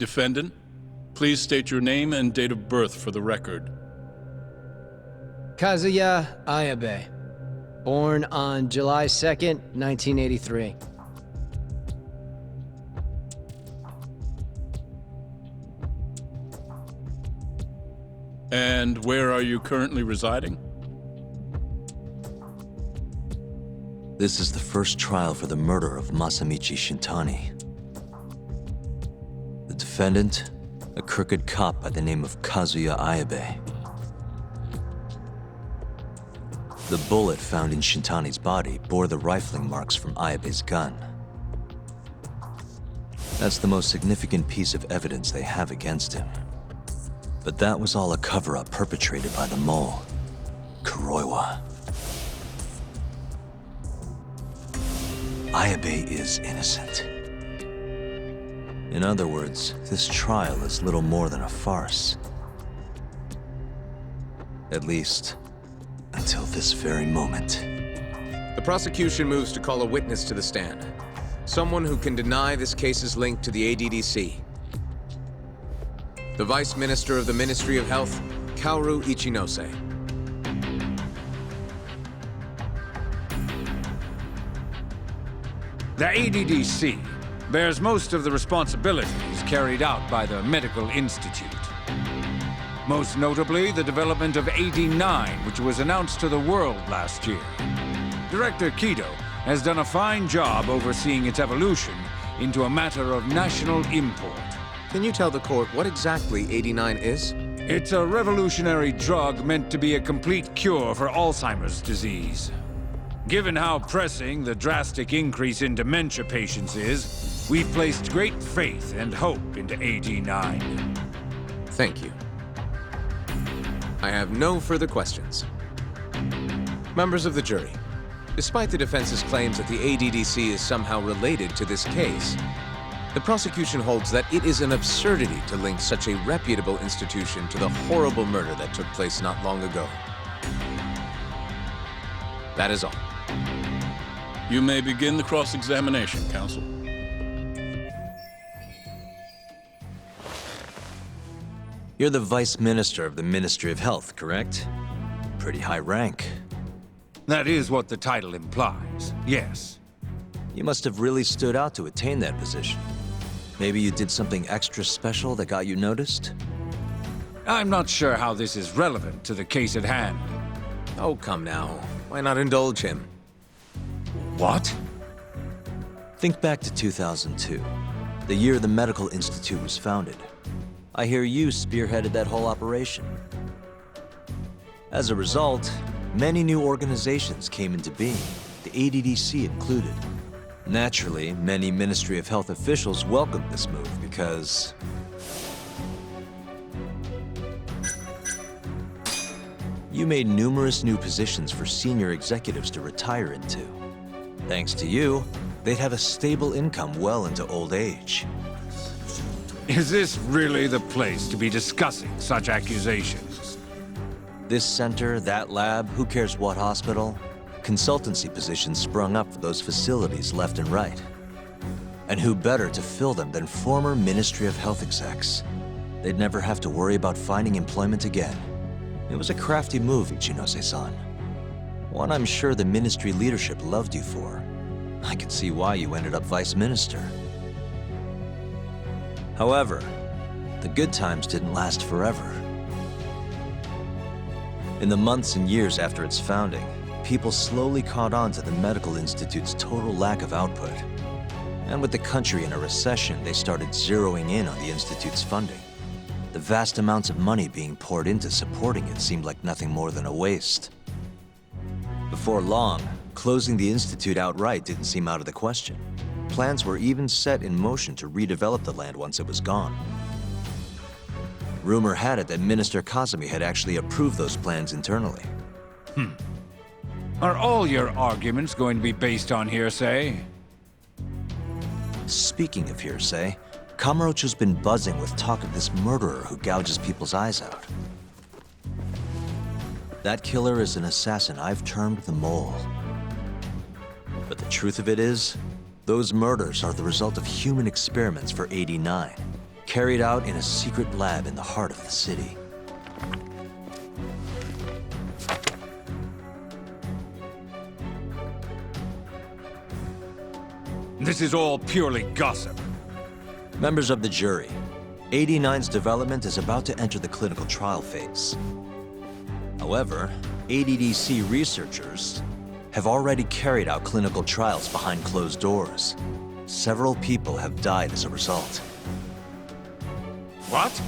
Defendant, please state your name and date of birth for the record. Kazuya Ayabe. Born on July 2nd, 1983. And where are you currently residing? This is the first trial for the murder of Masamichi Shintani. The defendant, a crooked cop by the name of Kazuya Ayabe. The bullet found in Shintani's body bore the rifling marks from Ayabe's gun. That's the most significant piece of evidence they have against him. But that was all a cover-up perpetrated by the mole, Kuroiwa. Ayabe is innocent. In other words, this trial is little more than a farce. At least, until this very moment. The prosecution moves to call a witness to the stand. Someone who can deny this case's link to the ADDC. The Vice Minister of the Ministry of Health, Kaoru Ichinose. The ADDC bears most of the responsibilities carried out by the Medical Institute. Most notably, the development of AD-9, which was announced to the world last year. Director Kido has done a fine job overseeing its evolution into a matter of national import. Can you tell the court what exactly AD-9 is? It's a revolutionary drug meant to be a complete cure for Alzheimer's disease. Given how pressing the drastic increase in dementia patients is, we've placed great faith and hope into AD-9. Thank you. I have no further questions. Members of the jury, despite the defense's claims that the ADDC is somehow related to this case, the prosecution holds that it is an absurdity to link such a reputable institution to the horrible murder that took place not long ago. That is all. You may begin the cross-examination, counsel. You're the Vice Minister of the Ministry of Health, correct? Pretty high rank. That is what the title implies, yes. You must have really stood out to attain that position. Maybe you did something extra special that got you noticed? I'm not sure how this is relevant to the case at hand. Oh, come now. Why not indulge him? What? Think back to 2002, the year the Medical Institute was founded. I hear you spearheaded that whole operation. As a result, many new organizations came into being, the ADDC included. Naturally, many Ministry of Health officials welcomed this move because you made numerous new positions for senior executives to retire into. Thanks to you, they'd have a stable income well into old age. Is this really the place to be discussing such accusations? This center, that lab, who cares what hospital? Consultancy positions sprung up for those facilities left and right. And who better to fill them than former Ministry of Health execs? They'd never have to worry about finding employment again. It was a crafty move, Ichinose-san. One I'm sure the ministry leadership loved you for. I could see why you ended up Vice Minister. However, the good times didn't last forever. In the months and years after its founding, people slowly caught on to the Medical Institute's total lack of output. And with the country in a recession, they started zeroing in on the Institute's funding. The vast amounts of money being poured into supporting it seemed like nothing more than a waste. Before long, closing the Institute outright didn't seem out of the question. Plans were even set in motion to redevelop the land once it was gone. Rumor had it that Minister Kazumi had actually approved those plans internally. Are all your arguments going to be based on hearsay? Speaking of hearsay, Kamurocho's been buzzing with talk of this murderer who gouges people's eyes out. That killer is an assassin I've termed the Mole. But the truth of it is, those murders are the result of human experiments for AD-9, carried out in a secret lab in the heart of the city. This is all purely gossip. Members of the jury, 89's development is about to enter the clinical trial phase. However, ADDC researchers have already carried out clinical trials behind closed doors. Several people have died as a result. What?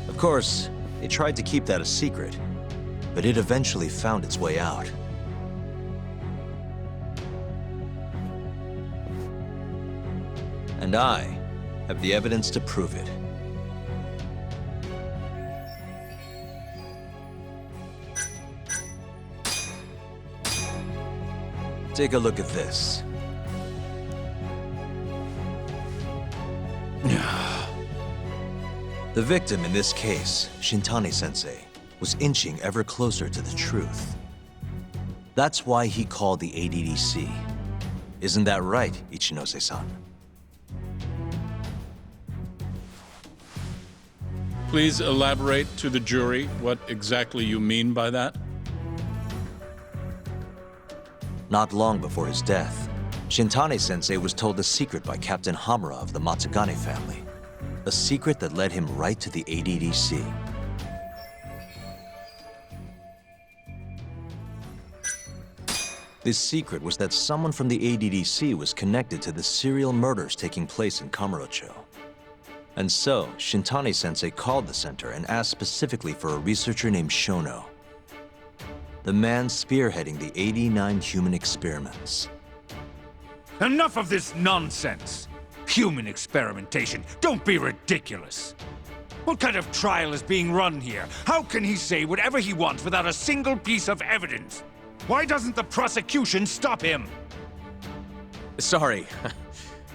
Of course, they tried to keep that a secret, but it eventually found its way out. And I have the evidence to prove it. Take a look at this. The victim in this case, Shintani-sensei, was inching ever closer to the truth. That's why he called the ADDC. Isn't that right, Ichinose-san? Please elaborate to the jury what exactly you mean by that. Not long before his death, Shintani-sensei was told a secret by Captain Hamura of the Matsugane family. A secret that led him right to the ADDC. This secret was that someone from the ADDC was connected to the serial murders taking place in Kamurocho. And so, Shintani-sensei called the center and asked specifically for a researcher named Shono. The man spearheading the 89 human experiments. Enough of this nonsense! Human experimentation. Don't be ridiculous. What kind of trial is being run here? How can he say whatever he wants without a single piece of evidence? Why doesn't the prosecution stop him? Sorry.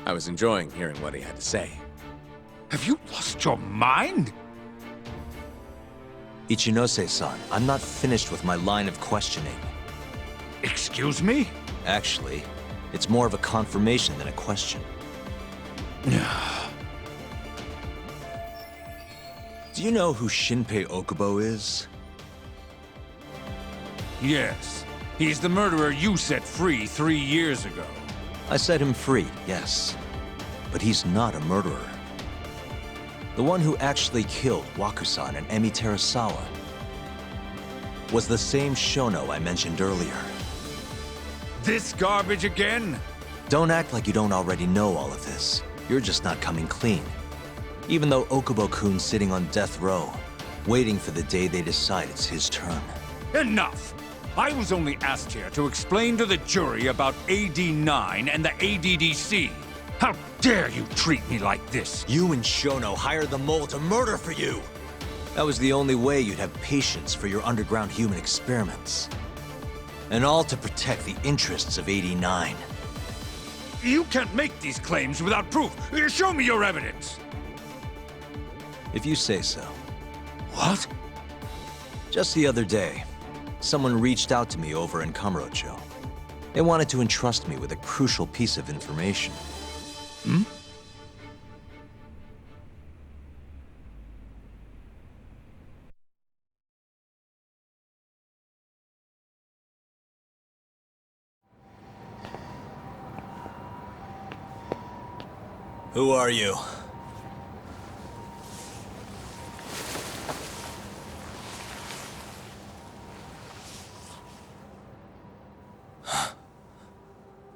I was enjoying hearing what he had to say. Have you lost your mind? Ichinose-san, I'm not finished with my line of questioning. Excuse me? Actually, it's more of a confirmation than a question. Do you know who Shinpei Okubo is? Yes. He's the murderer you set free 3 years ago. I set him free, yes. But he's not a murderer. The one who actually killed Wakusan and Emi Terasawa was the same Shono I mentioned earlier. This garbage again? Don't act like you don't already know all of this. You're just not coming clean. Even though Okubo-kun's sitting on death row, waiting for the day they decide it's his turn. Enough! I was only asked here to explain to the jury about AD9 and the ADDC. How dare you treat me like this? You and Shono hired the mole to murder for you! That was the only way you'd have patience for your underground human experiments. And all to protect the interests of 89. You can't make these claims without proof. Show me your evidence. If you say so. What? Just the other day, someone reached out to me over in Kamurocho. They wanted to entrust me with a crucial piece of information. Hmm? Who are you?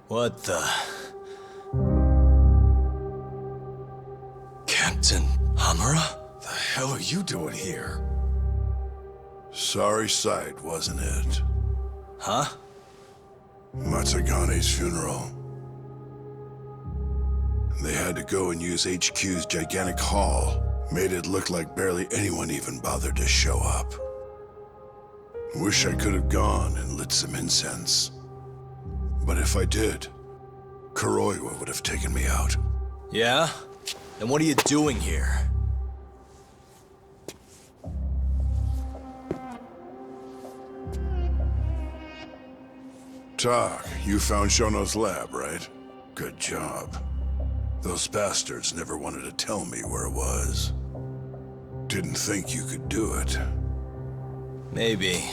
What the... Captain Hamura? The hell are you doing here? Sorry sight, wasn't it? Huh? Matsugane's funeral. They had to go and use HQ's gigantic hall. Made it look like barely anyone even bothered to show up. Wish I could have gone and lit some incense. But if I did, Kuroiwa would have taken me out. Yeah? Then what are you doing here? Tak, you found Shono's lab, right? Good job. Those bastards never wanted to tell me where it was. Didn't think you could do it. Maybe.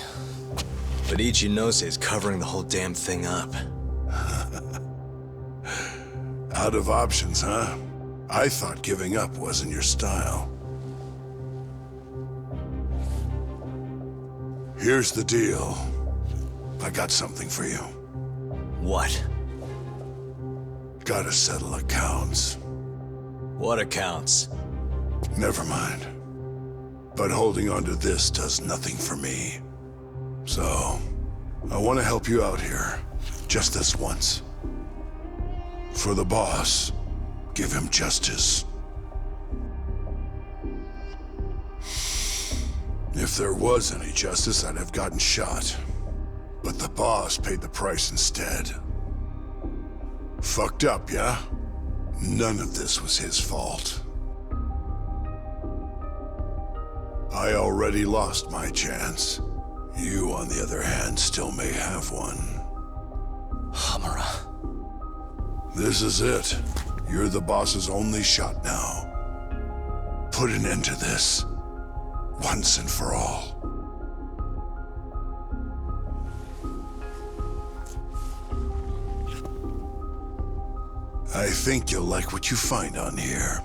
But Ichinose's covering the whole damn thing up. Out of options, huh? I thought giving up wasn't your style. Here's the deal. I got something for you. What? Gotta settle accounts. What accounts? Never mind. But holding on to this does nothing for me. So, I want to help you out here. Just this once. For the boss, give him justice. If there was any justice, I'd have gotten shot. But the boss paid the price instead. Fucked up, yeah? None of this was his fault. I already lost my chance. You, on the other hand, still may have one. Hamura. This is it. You're the boss's only shot now. Put an end to this. Once and for all. I think you'll like what you find on here.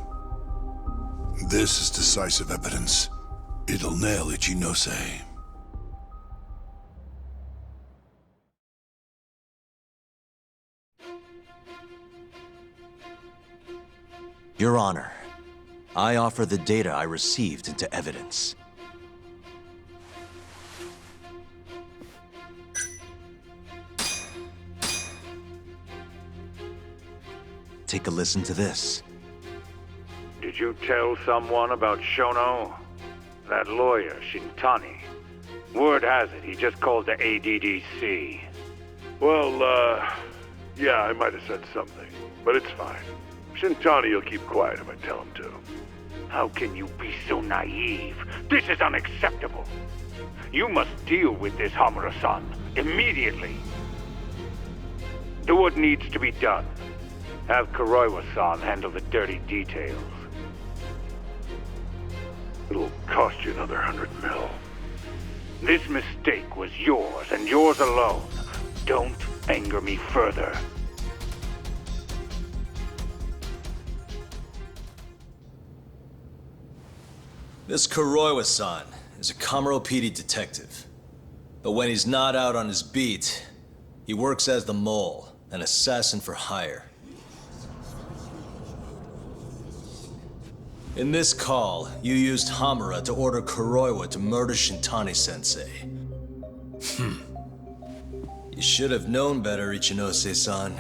This is decisive evidence. It'll nail Ichinose. Your Honor, I offer the data I received into evidence. Take a listen to this. Did you tell someone about Shono? That lawyer, Shintani. Word has it, he just called the ADDC. Well, yeah, I might have said something, but it's fine. Shintani will keep quiet if I tell him to. How can you be so naive? This is unacceptable. You must deal with this, Hamura-san, immediately. Do what needs to be done. Have Kuroiwa-san handle the dirty details. It'll cost you another 100 mil. This mistake was yours, and yours alone. Don't anger me further. This Kuroiwa-san is a Kamuro PD detective. But when he's not out on his beat, he works as the Mole, an assassin for hire. In this call, you used Hamura to order Kuroiwa to murder Shintani-sensei. You should have known better, Ichinose-san.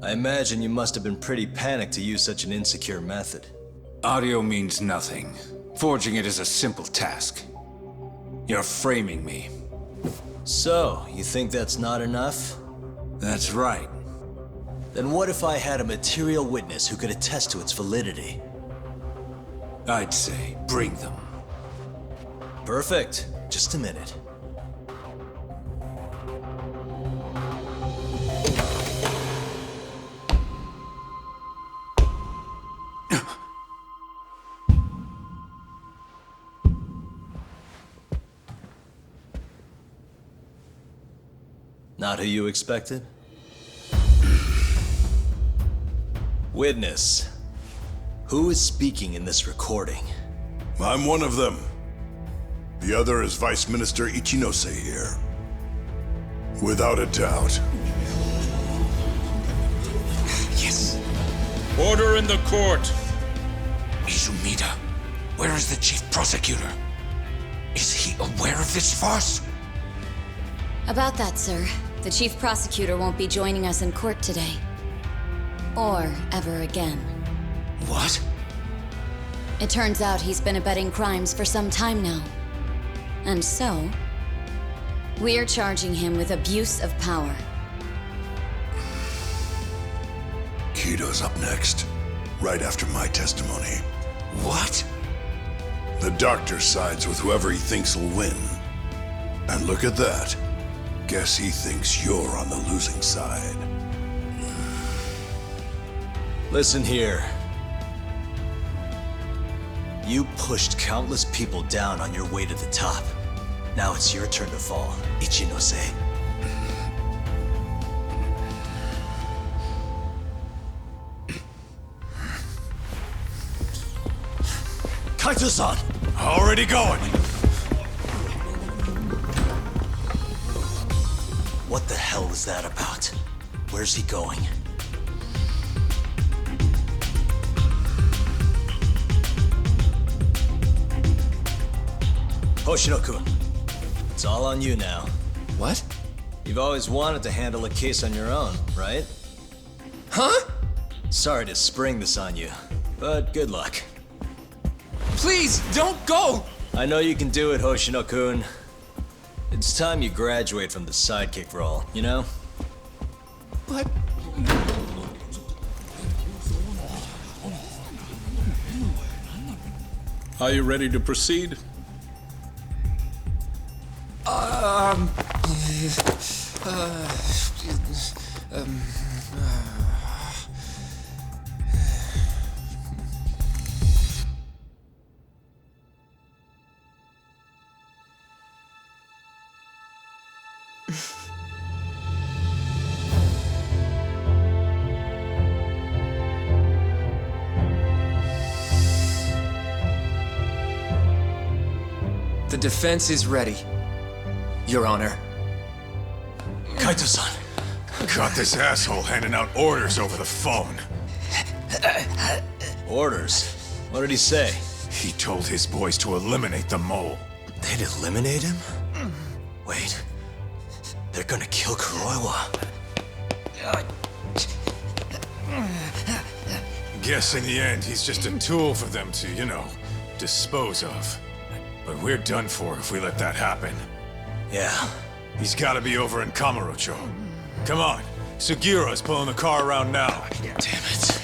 I imagine you must have been pretty panicked to use such an insecure method. Audio means nothing. Forging it is a simple task. You're framing me. So, you think that's not enough? That's right. Then what if I had a material witness who could attest to its validity? I'd say, bring them. Perfect. Just a minute. Not who you expected? Witness. Who is speaking in this recording? I'm one of them. The other is Vice Minister Ichinose here. Without a doubt. Yes. Order in the court. Izumida, where is the chief prosecutor? Is he aware of this farce? About that, sir. The chief prosecutor won't be joining us in court today. Or ever again. What? It turns out he's been abetting crimes for some time now. And so, we're charging him with abuse of power. Kido's up next, right after my testimony. What? The doctor sides with whoever he thinks will win. And look at that. Guess he thinks you're on the losing side. Listen here. You pushed countless people down on your way to the top. Now it's your turn to fall, Ichinose. Kaito-san! Already going! What the hell is that about? Where's he going? Hoshino-kun, it's all on you now. What? You've always wanted to handle a case on your own, right? Huh? Sorry to spring this on you, but good luck. Please, don't go! I know you can do it, Hoshino-kun. It's time you graduate from the sidekick role, you know? But... Are you ready to proceed? The defense is ready, Your Honor. Kaito-san! Got this asshole handing out orders over the phone. Orders? What did he say? He told his boys to eliminate the mole. They'd eliminate him? Wait. They're gonna kill Kuroiwa. Guess in the end, he's just a tool for them to, you know, dispose of. But we're done for if we let that happen. Yeah. He's gotta be over in Kamurocho. Come on, Sugiura's pulling the car around now. Damn it.